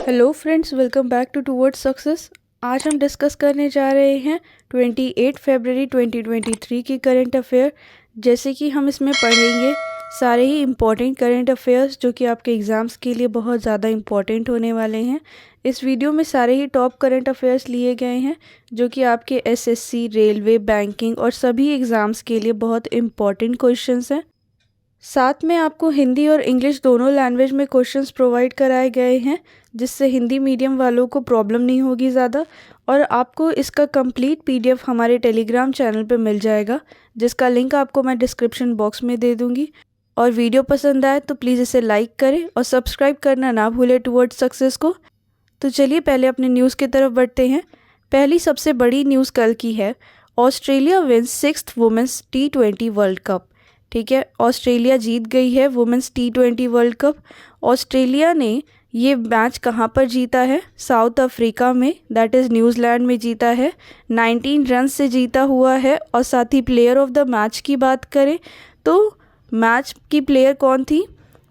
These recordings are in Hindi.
Hello friends, welcome back to towards success. आज हम डिस्कस करने जा रहे हैं 28 फरवरी 2023 की करंट अफेयर। जैसे कि हम इसमें पढ़ेंगे सारे ही इम्पॉर्टेंट करंट अफेयर्स जो कि आपके एग्ज़ाम्स के लिए बहुत ज़्यादा इम्पॉर्टेंट होने वाले हैं। इस वीडियो में सारे ही टॉप करंट अफेयर्स लिए गए हैं जो कि आपके एसएससी, रेलवे, बैंकिंग और सभी एग्ज़ाम्स के लिए बहुत इम्पॉर्टेंट क्वेश्चंस हैं। साथ में आपको हिंदी और इंग्लिश दोनों लैंग्वेज में क्वेश्चंस प्रोवाइड कराए गए हैं, जिससे हिंदी मीडियम वालों को प्रॉब्लम नहीं होगी ज़्यादा। और आपको इसका कंप्लीट पीडीएफ हमारे टेलीग्राम चैनल पे मिल जाएगा, जिसका लिंक आपको मैं डिस्क्रिप्शन बॉक्स में दे दूँगी। और वीडियो पसंद आए तो प्लीज़ इसे लाइक करें और सब्सक्राइब करना ना भूलें टूवर्ड्स सक्सेस को। तो चलिए पहले अपने न्यूज़ की तरफ बढ़ते हैं। पहली सबसे बड़ी न्यूज़ कल की है, Australia wins 6th women's T20 world cup. ठीक है, ऑस्ट्रेलिया जीत गई है women's T20 world cup. Australia ने ये मैच कहाँ पर जीता है? साउथ अफ्रीका में, दैट इज़ न्यूजीलैंड में जीता है। 19 रन से जीता हुआ है। और साथ ही प्लेयर ऑफ द मैच की बात करें तो मैच की प्लेयर कौन थी?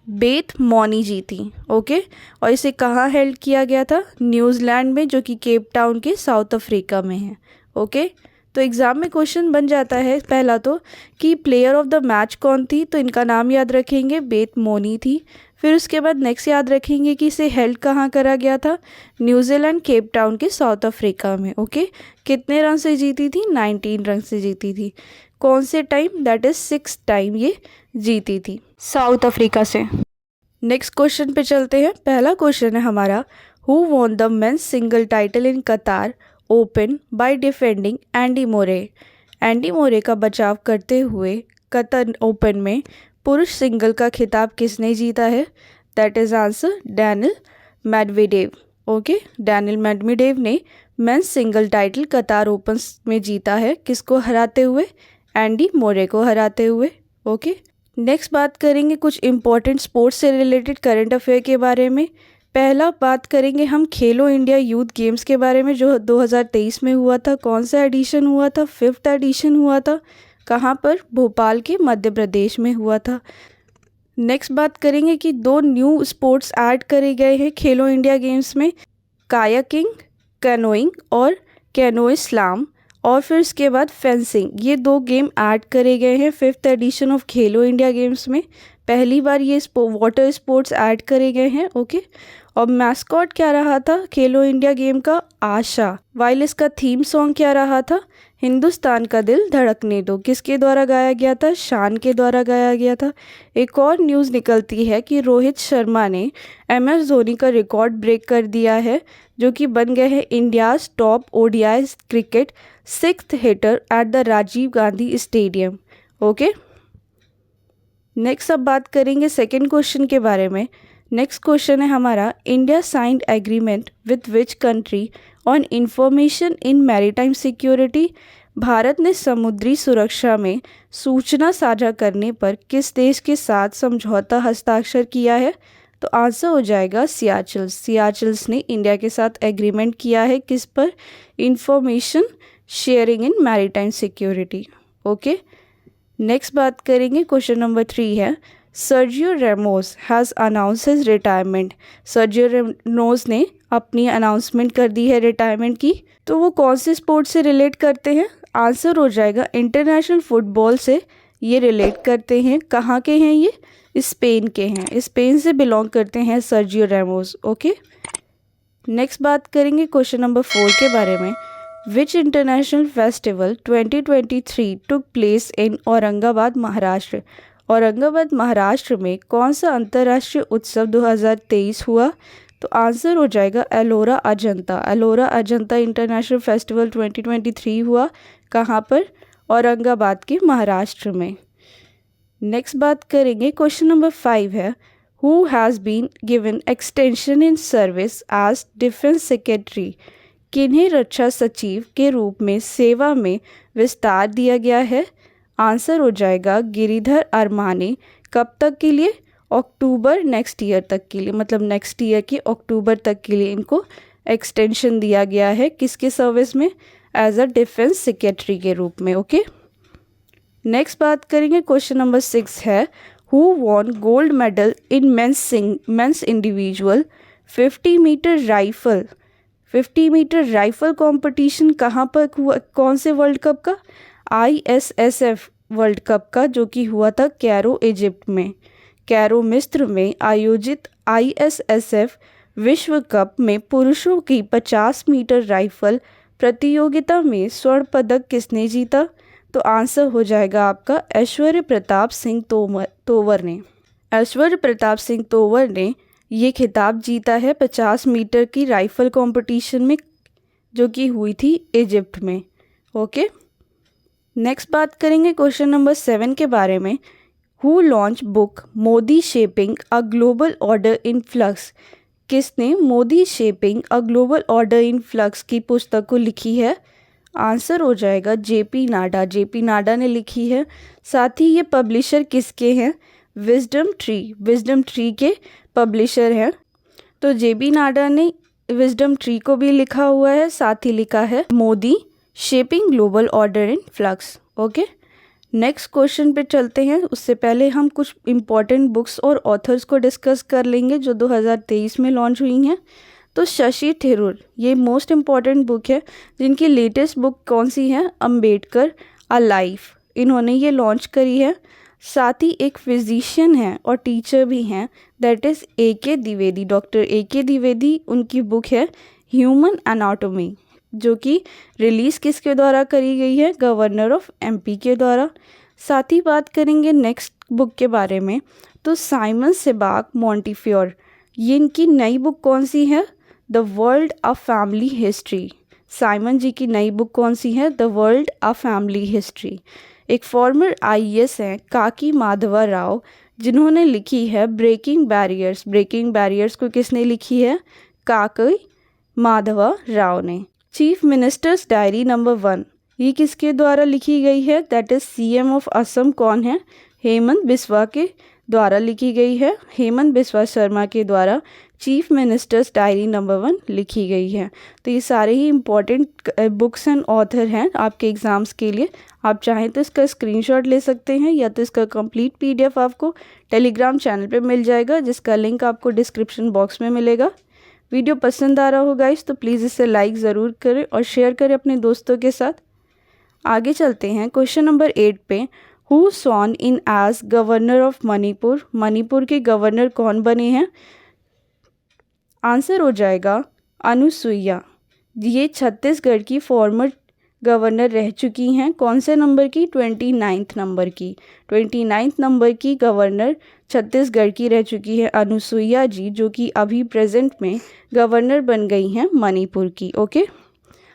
बेथ मॉनी जी थी। ओके, और इसे कहाँ हेल्ड किया गया था? न्यूजीलैंड में, जो कि केप टाउन के साउथ अफ्रीका में है। ओके, तो एग्ज़ाम में क्वेश्चन बन जाता है पहला तो कि प्लेयर ऑफ द मैच कौन थी, तो इनका नाम याद रखेंगे, बेथ मोनी थी। फिर उसके बाद नेक्स्ट याद रखेंगे कि इसे हेल्ड कहाँ करा गया था? न्यूजीलैंड, केप टाउन के साउथ अफ्रीका में। ओके, कितने रन से जीती थी? 19 रन से जीती थी। कौन से टाइम? दैट इज़ 6 टाइम ये जीती थी साउथ अफ्रीका से। नेक्स्ट क्वेश्चन पे चलते हैं। पहला क्वेश्चन है हमारा, who won the men's single title in Qatar open by defending Andy Murray. Andy Murray का बचाव करते हुए कतर ओपन में पुरुष सिंगल का खिताब किसने जीता है? That is answer Daniel Medvedev. Okay, Daniel Medvedev ने मेंस सिंगल टाइटल कतार ओपन में जीता है। किसको हराते हुए? एंडी मोरे को हराते हुए। ओके, नेक्स्ट बात करेंगे कुछ इंपॉर्टेंट स्पोर्ट्स से रिलेटेड करंट अफेयर के बारे में। पहला बात करेंगे हम खेलो इंडिया यूथ गेम्स के बारे में, जो 2023 में हुआ था। कौन सा एडिशन हुआ था? 5th एडिशन हुआ था। कहाँ पर? भोपाल के मध्य प्रदेश में हुआ था। नेक्स्ट बात करेंगे कि 2 न्यू स्पोर्ट्स ऐड करे गए हैं खेलो इंडिया गेम्स में, कायाकिंग, कैनोइंग और कैनोए स्लाम। और फिर उसके बाद फेंसिंग। ये 2 गेम ऐड करे गए हैं 5th addition of Khelo India games में। पहली बार ये वाटर स्पोर्ट्स ऐड करे गए हैं। ओके, और मैस्कॉट क्या रहा था खेलो इंडिया गेम का? आशा। वाइल इसका थीम सॉन्ग क्या रहा था? हिंदुस्तान का दिल धड़कने दो। किसके द्वारा गाया गया था? शान के द्वारा गाया गया था। एक और न्यूज़ निकलती है कि रोहित शर्मा ने MS धोनी का रिकॉर्ड ब्रेक कर दिया है, जो कि बन गए हैं India's top ODI cricket 6th hitter at the Rajiv Gandhi stadium. Okay, next अब बात करेंगे सेकंड क्वेश्चन के बारे में। नेक्स्ट क्वेश्चन है हमारा, India signed agreement with which country on information in maritime security. Bharat ने समुद्री सुरक्षा में सूचना साझा करने पर किस देश के साथ समझौता हस्ताक्षर किया है? तो आंसर हो जाएगा सियाचल्स। सियाचल्स ने इंडिया के साथ एग्रीमेंट किया है किस पर? इंफॉर्मेशन शेयरिंग इन मैरीटाइम सिक्योरिटी। ओके, नेक्स्ट बात करेंगे, क्वेश्चन नंबर 3 है, Sergio Ramos has announce his retirement. Sergio Ramos ने अपनी अनाउंसमेंट कर दी है रिटायरमेंट की। तो वो कौन से स्पोर्ट से रिलेट करते हैं? आंसर हो जाएगा इंटरनेशनल फुटबॉल से ये रिलेट करते हैं। कहाँ के हैं ये? स्पेन के हैं। स्पेन से बिलोंग करते हैं सर्जियो रेमोस। ओके, नेक्स्ट बात करेंगे क्वेश्चन नंबर 4 के बारे में। Which international festival 2023 took place in Aurangabad, Maharashtra. Aurangabad, Maharashtra में कौन सा अंतर्राष्ट्रीय उत्सव 2023 हुआ? तो आंसर हो जाएगा एलोरा अजंता। एलोरा अजंता इंटरनेशनल फेस्टिवल 2023 हुआ। कहाँ पर? औरंगाबाद के महाराष्ट्र में। नेक्स्ट बात करेंगे, क्वेश्चन नंबर 5 है, Who has been given extension in service as defence secretary. किन्हें रक्षा सचिव के रूप में सेवा में विस्तार दिया गया है? आंसर हो जाएगा गिरिधर अरमाने। कब तक के लिए? अक्टूबर नेक्स्ट ईयर तक के लिए, मतलब नेक्स्ट ईयर के अक्टूबर तक के लिए इनको एक्सटेंशन दिया गया है। किसके सर्विस में? एज अ डिफेंस सेक्रेटरी के रूप में। ओके, नेक्स्ट बात करेंगे, क्वेश्चन नंबर 6 है, who won gold medal in men's individual 50 metre rifle 50 metre rifle competition कहाँ पर हुआ, कौन से वर्ल्ड कप का? ISSF वर्ल्ड कप का, जो कि हुआ था कैरो इजिप्ट में। कैरो मिस्र में आयोजित ISSF विश्व कप में पुरुषों की 50 मीटर राइफल प्रतियोगिता में स्वर्ण पदक किसने जीता? तो आंसर हो जाएगा आपका ऐश्वर्य प्रताप सिंह तोमर ने। ऐश्वर्य प्रताप सिंह तोमर ने ये खिताब जीता है 50 मीटर की राइफल कंपटीशन में, जो कि हुई थी इजिप्ट में। ओके, नेक्स्ट बात करेंगे क्वेश्चन नंबर 7 के बारे में। Who launch book Modi shaping a global order in flux? किसने Modi shaping a global order in flux की पुस्तक को लिखी है? आंसर हो जाएगा JP नाडा। JP नाडा ने लिखी है। साथ ही ये पब्लिशर किसके हैं? विजडम ट्री के पब्लिशर हैं। तो JP नाडा ने विजडम ट्री को भी लिखा हुआ है, साथ ही लिखा है Modi shaping global order in flux. Okay, next question पे चलते हैं। उससे पहले हम कुछ इम्पॉर्टेंट बुक्स और ऑथर्स को डिस्कस कर लेंगे जो 2023 में लॉन्च हुई हैं। तो शशि थरूर, ये मोस्ट इम्पॉर्टेंट बुक है, जिनकी लेटेस्ट बुक कौन सी है? अंबेडकर अ लाइफ, इन्होंने ये लॉन्च करी है। साथ ही एक फिजिशियन हैं और टीचर भी हैं, that is AK Dwivedi, doctor AK Dwivedi. उनकी बुक है ह्यूमन एनाटॉमी, जो कि रिलीज़ किसके द्वारा करी गई है? गवर्नर ऑफ MP के द्वारा। साथ ही बात करेंगे नेक्स्ट बुक के बारे में। तो साइमन सेबाक मॉन्टीफियोर, ये इनकी नई बुक कौन सी है? The world a family history. Simon ji की नई बुक कौन सी है? The world a family history. एक फॉर्मर IAS हैं काकी माधवा राव, जिन्होंने लिखी है ब्रेकिंग बैरियर्स। ब्रेकिंग बैरियर्स को किसने लिखी है? काकी माधवा राव ने। चीफ मिनिस्टर्स डायरी नंबर 1, ये किसके द्वारा लिखी गई है? That is CM of Assam कौन है? हेमंत बिस्वा के द्वारा लिखी गई है। हेमंत बिस्वा शर्मा के द्वारा चीफ मिनिस्टर्स डायरी नंबर 1 लिखी गई है। तो ये सारे ही इम्पॉर्टेंट बुक्स एंड ऑथर हैं आपके एग्ज़ाम्स के लिए। आप चाहें तो इसका स्क्रीनशॉट ले सकते हैं, या तो इसका कंप्लीट PDF आपको टेलीग्राम चैनल पे मिल जाएगा, जिसका लिंक आपको डिस्क्रिप्शन बॉक्स में मिलेगा। वीडियो पसंद आ रहा हो गाइस तो प्लीज़ इसे लाइक ज़रूर करें और शेयर करें अपने दोस्तों के साथ। आगे चलते हैं क्वेश्चन नंबर 8 पे। Who sworn in as governor of Manipur? Manipur के गवर्नर कौन बने हैं? आंसर हो जाएगा अनुसुईया। ये छत्तीसगढ़ की फॉर्मर गवर्नर रह चुकी हैं। कौन से नंबर की? 29 नंबर की। 29 नंबर की गवर्नर छत्तीसगढ़ की रह चुकी है अनुसुईया जी, जो कि अभी प्रेजेंट में गवर्नर बन गई हैं मणिपुर की। ओके,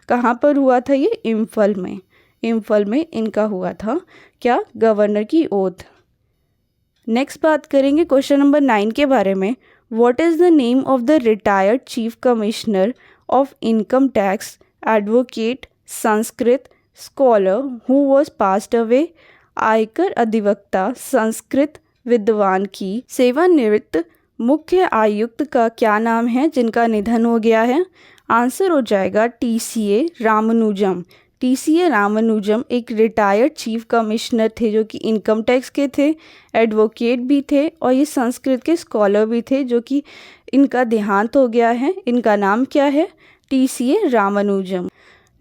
कहाँ पर हुआ था ये? इम्फल में। इम्फल में इनका हुआ था क्या? गवर्नर की ओथ। नेक्स्ट बात करेंगे क्वेश्चन नंबर 9 के बारे में। What is the name of the retired chief commissioner of income tax, advocate, Sanskrit scholar who was passed away? आयकर अधिवक्ता, संस्कृत विद्वान की सेवानिवृत्त मुख्य आयुक्त का क्या नाम है जिनका निधन हो गया है? आंसर हो जाएगा TCA रामानुजम। TCA रामानुजम एक रिटायर्ड चीफ कमिश्नर थे, जो कि इनकम टैक्स के थे, एडवोकेट भी थे और ये संस्कृत के स्कॉलर भी थे, जो कि इनका देहांत हो गया है। इनका नाम क्या है? TCA रामानुजम।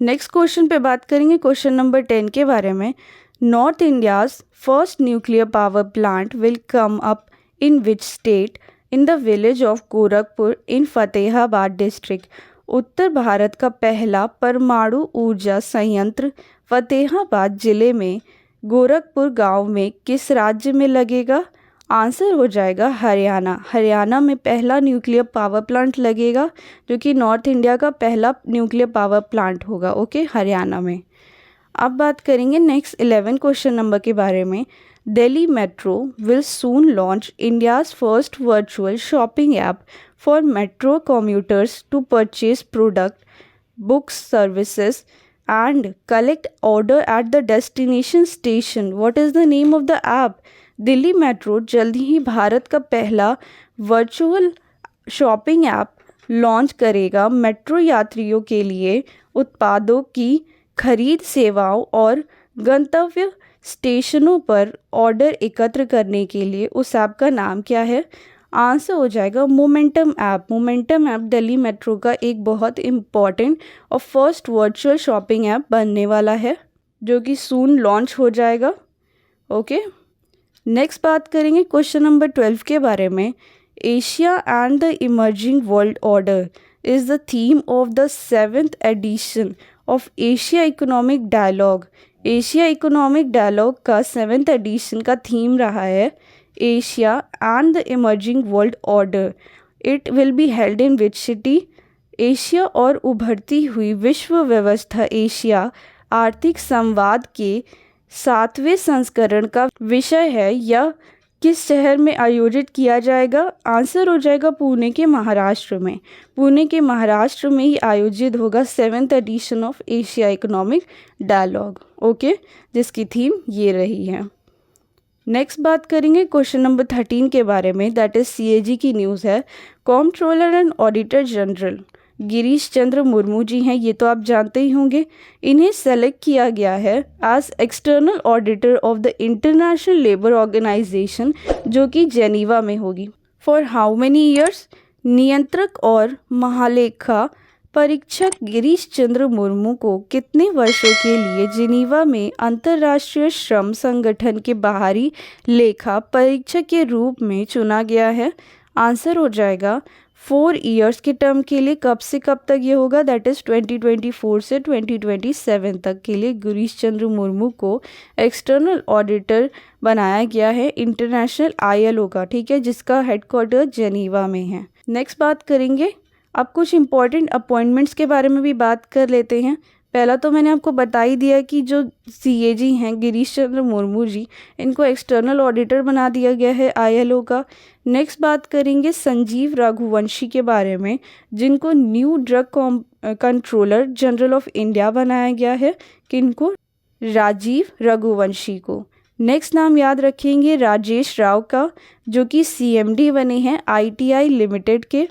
नेक्स्ट क्वेश्चन पे बात करेंगे क्वेश्चन नंबर 10 के बारे में। North India's first nuclear power plant will come up in which state? In the village of Gorakhpur in Fatehabad district. उत्तर भारत का पहला परमाणु ऊर्जा संयंत्र फतेहाबाद जिले में गोरखपुर गांव में किस राज्य में लगेगा? आंसर हो जाएगा हरियाणा। हरियाणा में पहला न्यूक्लियर पावर प्लांट लगेगा, जो कि नॉर्थ इंडिया का पहला न्यूक्लियर पावर प्लांट होगा। ओके, हरियाणा में। अब बात करेंगे नेक्स्ट 11 क्वेश्चन नंबर के बारे में। Delhi metro will soon launch India's first virtual shopping app for metro commuters to purchase product, books, services and collect order at the destination station. What is the name of the app? Delhi metro जल्द ही भारत का पहला वर्चुअल शॉपिंग ऐप लॉन्च करेगा मेट्रो यात्रियों के लिए उत्पादों की खरीद, सेवाओं और गंतव्य स्टेशनों पर ऑर्डर एकत्र करने के लिए। उस ऐप का नाम क्या है? आंसर हो जाएगा momentum app. Momentum app Delhi metro का एक बहुत इम्पॉर्टेंट और फर्स्ट वर्चुअल शॉपिंग ऐप बनने वाला है जो कि सून लॉन्च हो जाएगा। ओके, नेक्स्ट बात करेंगे क्वेश्चन नंबर 12 के बारे में। Asia and the emerging world order is the theme of the 7th edition of Asia economic dialogue. Asia economic dialogue का 7th एडिशन का थीम रहा है Asia and the emerging world order. It will be held in which city? Asia और उभरती हुई विश्व व्यवस्था एशिया आर्थिक संवाद के 7वें संस्करण का विषय है या किस शहर में आयोजित किया जाएगा? आंसर हो जाएगा पुणे के महाराष्ट्र में। पुणे के महाराष्ट्र में ही आयोजित होगा 7th edition of Asia economic dialogue. Okay, जिसकी थीम ये रही है। नेक्स्ट बात करेंगे क्वेश्चन नंबर 13 के बारे में, दैट इज CAG की न्यूज़ है। Comptroller and auditor general Girish Chandra Murmu ji हैं, ये तो आप जानते ही होंगे। इन्हें सेलेक्ट किया गया है as external auditor of the International Labour Organization जो कि जेनीवा में होगी। For how many years? नियंत्रक और महालेखा परीक्षक गिरीश चंद्र मुर्मू को कितने वर्षों के लिए जिनीवा में अंतर्राष्ट्रीय श्रम संगठन के बाहरी लेखा परीक्षक के रूप में चुना गया है? आंसर हो जाएगा 4 ईयर्स के टर्म के लिए। कब से कब तक ये होगा? दैट इज़ 2024 से 2027 तक के लिए गिरीश चंद्र मुर्मू को एक्सटर्नल ऑडिटर बनाया गया है इंटरनेशनल ILO का, ठीक है, जिसका हेडक्वार्टर जेनीवा में है। नेक्स्ट बात करेंगे, अब कुछ इंपॉर्टेंट अपॉइंटमेंट्स के बारे में भी बात कर लेते हैं। पहला तो मैंने आपको बता ही दिया कि जो CAG हैं गिरीश चंद्र मुर्मू जी, इनको एक्सटर्नल ऑडिटर बना दिया गया है ILO का। नेक्स्ट बात करेंगे संजीव रघुवंशी के बारे में, जिनको new drug controller general of India बनाया गया है। किनको? राजीव रघुवंशी को। नेक्स्ट नाम याद रखेंगे राजेश राव का, जो कि CMD बने हैं ITI लिमिटेड के।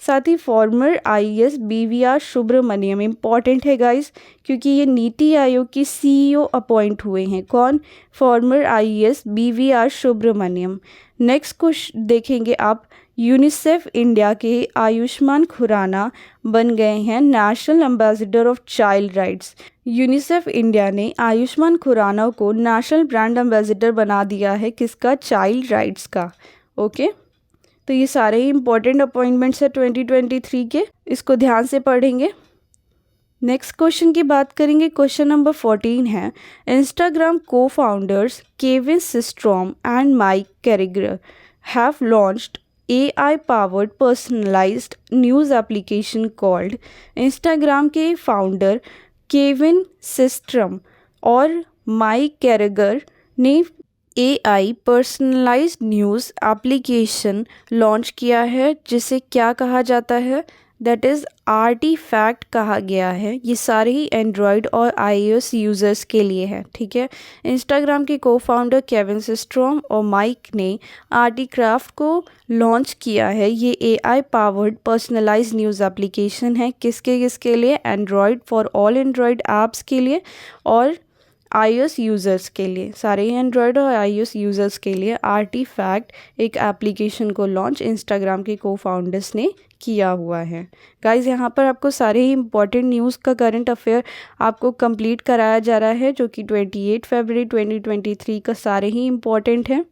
साथ ही former IAS BVR Subrahmanyam, important है गाइस क्योंकि ये नीति आयोग की CEO अपॉइंट हुए हैं। कौन? Former IAS BVR Subrahmanyam. Next question देखेंगे आप, यूनिसेफ इंडिया के आयुष्मान खुराना बन गए हैं national ambassador of child rights. UNICEF India ने आयुष्मान खुराना को नेशनल ब्रांड एम्बेसडर बना दिया है, किसका? चाइल्ड राइट्स का। ओके, तो ये सारे ही इंपॉर्टेंट अपॉइंटमेंट्स है 2023 के, इसको ध्यान से पढ़ेंगे। नेक्स्ट क्वेश्चन की बात करेंगे, क्वेश्चन नंबर 14 है। इंस्टाग्राम को founders Kevin Systrom and Mike Krieger have launched AI powered personalised news application called. Instagram के फाउंडर केविन सिस्ट्रम और माइक कैरिगर ने AI personalised news application launch किया है, जिसे क्या कहा जाता है? दैट इज़ आर्टिफैक्ट कहा गया है। ये सारे ही एंड्रॉयड और iOS यूज़र्स के लिए है, ठीक है। इंस्टाग्राम के को फाउंडर केविन सिस्ट्रॉम और माइक ने आर्टिक्राफ्ट को लॉन्च किया है। ये AI powered personalised news application है, किसके लिए? Android, for all Android apps के लिए और iOS यूज़र्स के लिए, सारे ही एंड्रॉयड और iOS यूज़र्स के लिए आर्टिफैक्ट एक एप्लीकेशन को लॉन्च इंस्टाग्राम के को फाउंडर्स ने किया हुआ है। गाइज़, यहाँ पर आपको सारे ही इंपॉर्टेंट न्यूज़ का करंट अफेयर आपको कंप्लीट कराया जा रहा है, जो कि 28 फरवरी 2023 का सारे ही इंपॉर्टेंट है।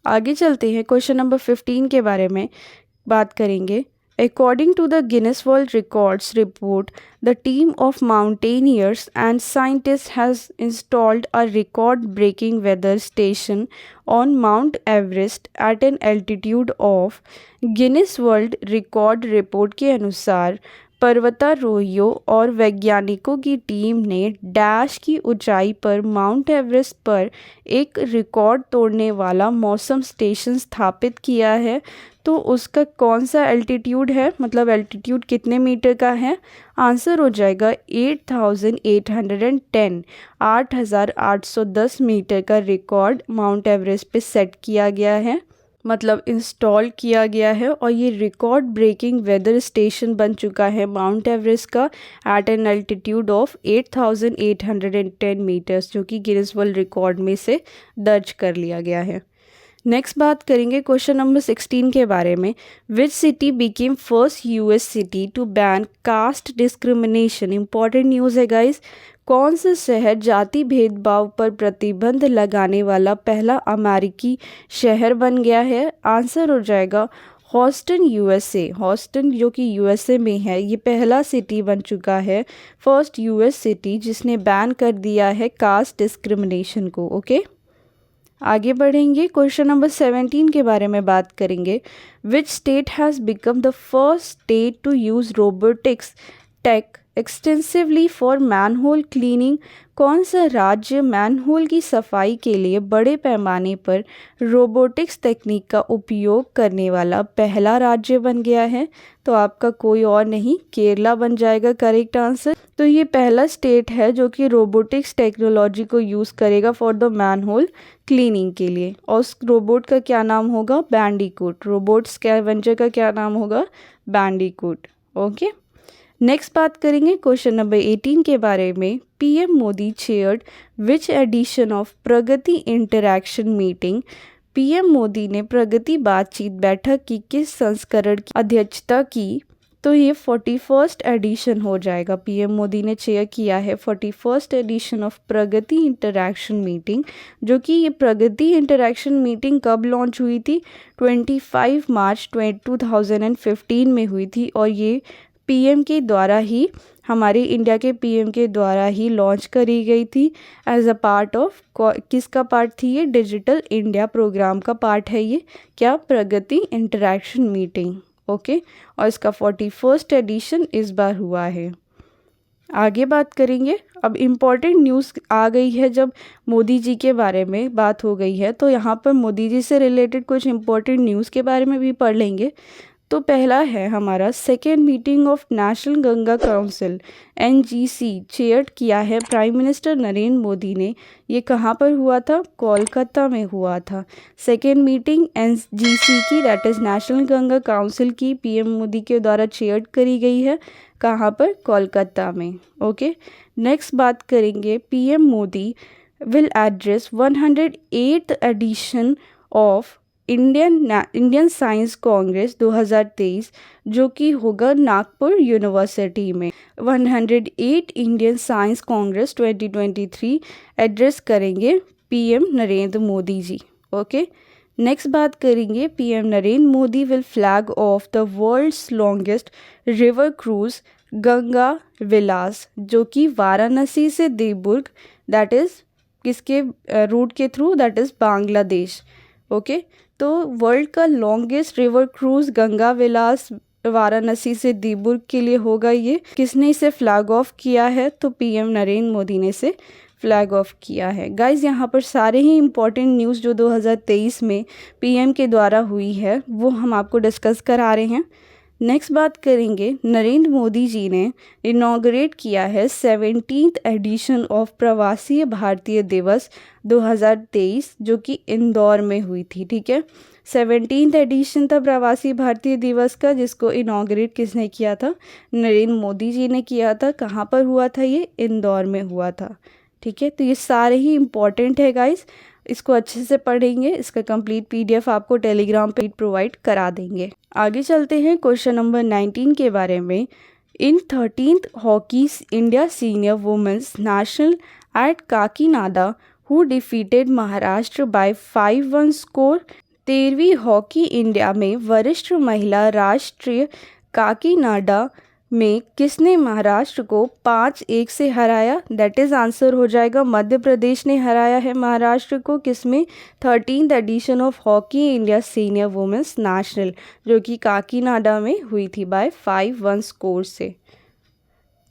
आगे चलते हैं, क्वेश्चन नंबर 15 के बारे में बात करेंगे। According to the Guinness World Records report, the team of mountaineers and scientists has installed a record-breaking weather station on Mount Everest at an altitude of Guinness World Record report के अनुसार पर्वतारोहियों और वैज्ञानिकों की टीम ने डैश की ऊंचाई पर माउंट एवरेस्ट पर एक रिकॉर्ड तोड़ने वाला मौसम स्टेशन स्थापित किया है। तो उसका कौन सा एल्टीट्यूड है, मतलब एल्टीट्यूड कितने मीटर का है? आंसर हो जाएगा 8810, 8810 मीटर का रिकॉर्ड माउंट एवरेस्ट पे सेट किया गया है, मतलब इंस्टॉल किया गया है। और ये रिकॉर्ड ब्रेकिंग वेदर स्टेशन बन चुका है माउंट एवरेस्ट का at an altitude of 8810 metres, जो कि गिनीज वर्ल्ड रिकॉर्ड में से दर्ज कर लिया गया है। नेक्स्ट बात करेंगे क्वेश्चन नंबर 16 के बारे में। Which city became first US city to ban caste discrimination. Important news है गाइस। कौन सा शहर जाति भेदभाव पर प्रतिबंध लगाने वाला पहला अमेरिकी शहर बन गया है? आंसर हो जाएगा हॉस्टन यूएसए। हॉस्टन जो कि यूएसए में है, ये पहला सिटी बन चुका है, फर्स्ट यूएस सिटी जिसने बैन कर दिया है कास्ट डिस्क्रिमिनेशन को। ओके, आगे बढ़ेंगे। क्वेश्चन नंबर 17 के बारे में बात करेंगे। Which state has become the first state to use robotics tech extensively for manhole cleaning. कौन सा राज्य मैनहोल की सफाई के लिए बड़े पैमाने पर रोबोटिक्स तकनीक का उपयोग करने वाला पहला राज्य बन गया है? तो आपका कोई और नहीं, केरला बन जाएगा करेक्ट आंसर। तो ये पहला स्टेट है जो कि रोबोटिक्स टेक्नोलॉजी को यूज़ करेगा फॉर द मैनहोल क्लीनिंग के लिए। और उस रोबोट का क्या नाम होगा? बैंडिकूट। रोबोट स्कैवेंजर का क्या नाम होगा? बैंडिकूट। ओके, नेक्स्ट बात करेंगे क्वेश्चन नंबर 18 के बारे में। PM Modi chaired which edition of Pragati interaction meeting. PM Modi ने प्रगति बातचीत बैठक की किस संस्करण की अध्यक्षता की? तो ये 41st एडिशन हो जाएगा। पीएम मोदी ने चेयर किया है 41st edition of Pragati interaction meeting, जो कि ये प्रगति इंटरैक्शन मीटिंग कब लॉन्च हुई थी? 25 मार्च 2015 में हुई थी। और ये पीएम के द्वारा ही, हमारे इंडिया के पीएम के द्वारा ही लॉन्च करी गई थी एज अ पार्ट ऑफ, किसका पार्ट थी ये? डिजिटल इंडिया प्रोग्राम का पार्ट है ये, क्या? प्रगति इंटरैक्शन मीटिंग। ओके, और इसका 41st एडिशन इस बार हुआ है। आगे बात करेंगे। अब इम्पॉर्टेंट न्यूज़ आ गई है, जब मोदी जी के बारे में बात हो गई है तो यहाँ पर मोदी जी से रिलेटेड कुछ इम्पॉर्टेंट न्यूज़ के बारे में भी पढ़ लेंगे। तो पहला है हमारा second meeting of national Ganga council NGC chair किया है प्राइम मिनिस्टर नरेंद्र मोदी ने। ये कहाँ पर हुआ था? कोलकाता में हुआ था। सेकेंड मीटिंग एनजीसी की, that is national Ganga council की, पीएम मोदी के द्वारा चेयर करी गई है। कहाँ पर? कोलकाता में। ओके, नेक्स्ट बात करेंगे। PM Modi will address 108th edition of Indian Science Congress 2023, जो कि होगा नागपुर यूनिवर्सिटी में। 108 इंडियन साइंस कांग्रेस 2023 एड्रेस करेंगे PM Narendra Modi ji. Okay, next बात करेंगे। PM Narendra Modi will flag off the world's longest river cruise Ganga Vilas, जो कि वाराणसी से देवबुर्ग, दैट इज़ किसके रूट के through? That is Bangladesh. Okay, तो वर्ल्ड का लॉन्गेस्ट रिवर क्रूज गंगा विलास वाराणसी से देवबुर्ग के लिए होगा। ये किसने इसे फ्लैग ऑफ किया है? तो पीएम नरेंद्र मोदी ने इसे फ्लैग ऑफ किया है। गाइज, यहाँ पर सारे ही इंपॉर्टेंट न्यूज़ जो 2023 में पीएम के द्वारा हुई है वो हम आपको डिस्कस करा रहे हैं। नेक्स्ट बात करेंगे। नरेंद्र मोदी जी ने इनॉग्रेट किया है 17th एडिशन ऑफ प्रवासी भारतीय दिवस 2023, जो कि इंदौर में हुई थी। ठीक है, 17th एडिशन था प्रवासी भारतीय दिवस का, जिसको इनॉग्रेट किसने किया था? नरेंद्र मोदी जी ने किया था। कहाँ पर हुआ था ये? इंदौर में हुआ था। ठीक है, तो ये सारे ही इम्पॉर्टेंट है गाइस, इसको अच्छे से पढ़ेंगे। इसका कंप्लीट पीडीएफ आपको टेलीग्राम पे प्रोवाइड करा देंगे। आगे चलते हैं क्वेश्चन नंबर 19 के बारे में। In 13th hockey India senior women's national at Kakinada who defeated Maharashtra by 5-1 score. 13वीं हॉकी इंडिया में वरिष्ठ महिला राष्ट्रीय काकीनाडा में किसने महाराष्ट्र को 5-1 से हराया? दैट इज़ आंसर हो जाएगा मध्य प्रदेश ने हराया है महाराष्ट्र को। किसमें? 13th edition of hockey India senior women's national, जो कि काकीनाडा में हुई थी बाय 5-1 स्कोर से।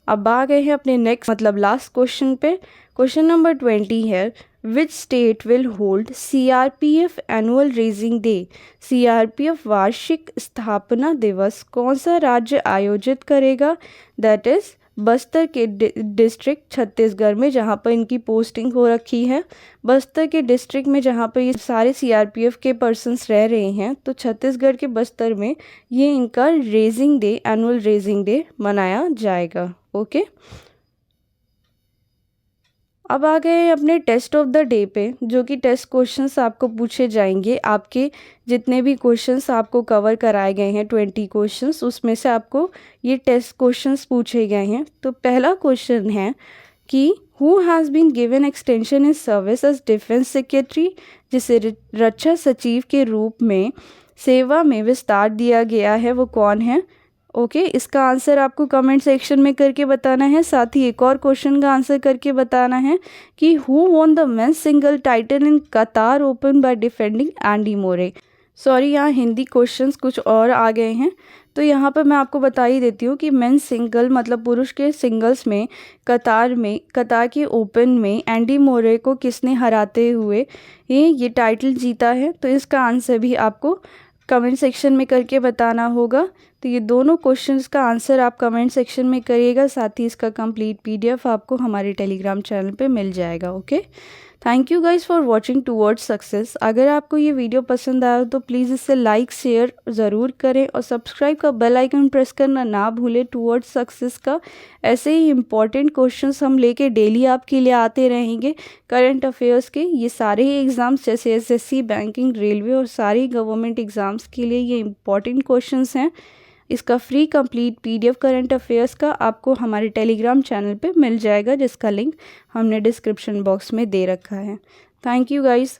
अब आ गए हैं अपने नेक्स्ट मतलब लास्ट क्वेश्चन पे। क्वेश्चन नंबर 20 है। Which state will hold CRPF annual raising day. CRPF वार्षिक स्थापना दिवस कौन सा राज्य आयोजित करेगा? दैट इज़ बस्तर के डिस्ट्रिक्ट छत्तीसगढ़ में, जहाँ पर इनकी पोस्टिंग हो रखी है। बस्तर के डिस्ट्रिक्ट में जहाँ पर ये सारे सीआरपीएफ के पर्सन्स रह रहे हैं, तो छत्तीसगढ़ के बस्तर में ये इनका raising day, annual raising day मनाया जाएगा। ओके, अब आ गए अपने टेस्ट ऑफ द डे पे, जो कि टेस्ट क्वेश्चंस आपको पूछे जाएंगे। आपके जितने भी क्वेश्चंस आपको कवर कराए गए हैं 20 क्वेश्चंस, उसमें से आपको ये टेस्ट क्वेश्चंस पूछे गए हैं। तो पहला क्वेश्चन है कि who has been given extension in service as defence secretary, जिसे रक्षा सचिव के रूप में सेवा में विस्तार दिया गया है, वो कौन है? ओके, इसका आंसर आपको कमेंट सेक्शन में करके बताना है। साथ ही एक और क्वेश्चन का आंसर करके बताना है कि who won the men's single title in Qatar open by defending Andy Murray. Sorry, यहाँ हिंदी क्वेश्चंस कुछ और आ गए हैं, तो यहाँ पर मैं आपको बता ही देती हूँ कि मेंस सिंगल मतलब पुरुष के सिंगल्स में कतार के ओपन में एंडी मोरे को किसने हराते हुए ये टाइटल जीता है। तो इसका आंसर भी आपको कमेंट सेक्शन में करके बताना होगा। तो ये दोनों क्वेश्चंस का आंसर आप कमेंट सेक्शन में करिएगा। साथ ही इसका कंप्लीट पीडीएफ आपको हमारे टेलीग्राम चैनल पे मिल जाएगा। Okay, thank you guys for watching towards success. अगर आपको ये वीडियो पसंद आया तो प्लीज़ इसे लाइक शेयर ज़रूर करें और सब्सक्राइब का बेल आइकन प्रेस करना ना भूलें टुवर्ड्स सक्सेस का। ऐसे ही इंपॉर्टेंट क्वेश्चंस हम लेके डेली आपके लिए आते रहेंगे। करंट अफेयर्स के ये सारे ही एग्ज़ाम्स जैसे एसएससी, बैंकिंग, रेलवे और सारी गवर्नमेंट एग्ज़ाम्स के लिए ये इंपॉर्टेंट क्वेश्चंस हैं। इसका free complete PDF current affairs का आपको हमारे टेलीग्राम चैनल पे मिल जाएगा, जिसका लिंक हमने डिस्क्रिप्शन बॉक्स में दे रखा है। Thank you guys.